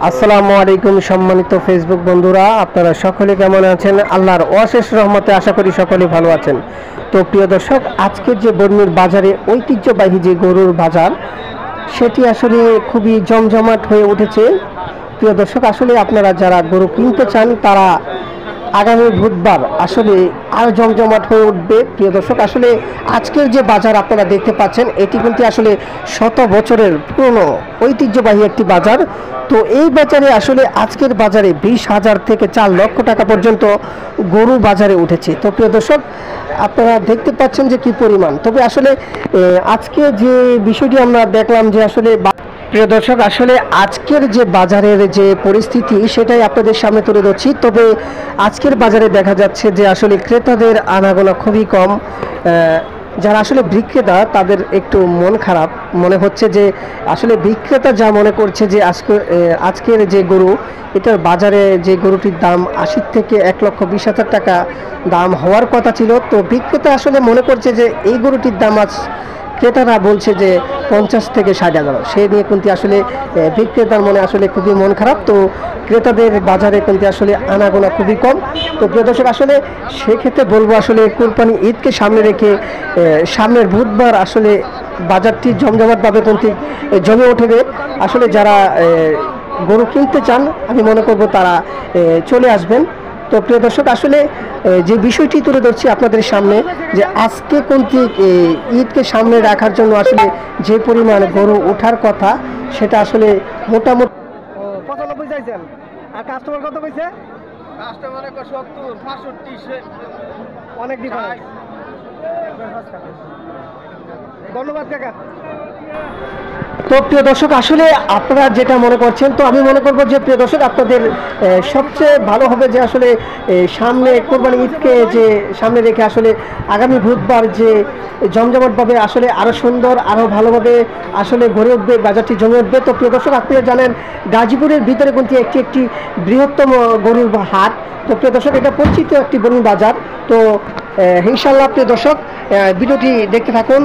আসসালামু আলাইকুম সম্মানিত ফেসবুক বন্ধুরা, আপনারা সকলে কেমন আছেন? আল্লাহর অশেষ রহমতে আশা করি সকলে ভালো আছেন। তো প্রিয় দর্শক, আজকের যে বর্ণির বাজারে ঐতিহ্যবাহী যে গরুর বাজার, সেটি আসলে খুবই জমজমাট হয়ে উঠেছে। প্রিয় দর্শক, আসলে আপনারা যারা গরু কিনতে চান তারা আগামী বুধবার আসলে আরও জমজমাট হয়ে উঠবে। প্রিয় দর্শক, আসলে আজকের যে বাজার আপনারা দেখতে পাচ্ছেন, এটি কিন্তু আসলে শত বছরের পুরনো ঐতিহ্যবাহী একটি বাজার। তো এই বাজারে আসলে আজকের বাজারে 20,000 থেকে 4 লক্ষ টাকা পর্যন্ত গরু বাজারে উঠেছে। তো প্রিয় দর্শক, আপনারা দেখতে পাচ্ছেন যে কি পরিমাণ। তবে আসলে আজকে যে বিষয়টি আমরা দেখলাম যে আসলে প্রিয় দর্শক, আসলে আজকের যে বাজারের যে পরিস্থিতি সেটাই আপনাদের সামনে তুলে ধরছি। তবে আজকের বাজারে দেখা যাচ্ছে যে আসলে ক্রেতাদের আনাগোনা খুবই কম। যারা আসলে বিক্রেতা তাদের একটু মন খারাপ মনে হচ্ছে যে আসলে বিক্রেতা যা মনে করছে যে আজকের যে গরু, এটার বাজারে যে গরুটির দাম 80 থেকে 1,20,000 টাকা দাম হওয়ার কথা ছিল। তো বিক্রেতা আসলে মনে করছে যে এই গরুটির দাম আজ ক্রেতারা বলছে যে 50 থেকে 60,000। সে নিয়ে কিন্তু আসলে বিক্রেতার মনে আসলে খুবই মন খারাপ। তো ক্রেতাদের বাজারে কিন্তু আসলে আনাগোনা খুবই কম। তো প্রিয় দর্শক, আসলে সেক্ষেত্রে বলবো আসলে কোরবানি ঈদকে সামনে রেখে সামনের বুধবার আসলে বাজারটি জমজমাটভাবে কিন্তু জমে উঠবে। আসলে যারা গরু কিনতে চান আমি মনে করব তারা চলে আসবেন। তো প্রিয় দর্শক, আসলে যে বিষয়টি তুলে ধরছি আপনাদের সামনে যে আজকে কিন্তু ঈদকে সামনে রাখার জন্য আসলে যে পরিমাণ গরু ওঠার কথা সেটা আসলে মোটামুটি 95 চাইছেন। আর কাস্টমার কত কইছে? কাস্টমার 70 65 অনেক ডিফারেন্স। ধন্যবাদ কাকা। তো প্রিয় দর্শক, আসলে আপনারা যেটা মনে করছেন, তো আমি মনে করবো যে প্রিয় দর্শক আপনাদের সবচেয়ে ভালো হবে যে আসলে সামনে কোরবানি ঈদকে যে সামনে রেখে আসলে আগামী বুধবার যে জমজমাটভাবে আসলে আরও সুন্দর আরও ভালোভাবে আসলে গড়ে উঠবে, বাজারটি জমে উঠবে। তো প্রিয় দর্শক, আপনারা জানেন গাজীপুরের ভিতরে কিন্তু একটি বৃহত্তম গরুর হাট। তো প্রিয় দর্শক, এটা পরিচিত একটি গরুর বাজার। তো ইনশাআল্লাহ প্রিয় দর্শক, ভিডিওটি দেখতে থাকুন।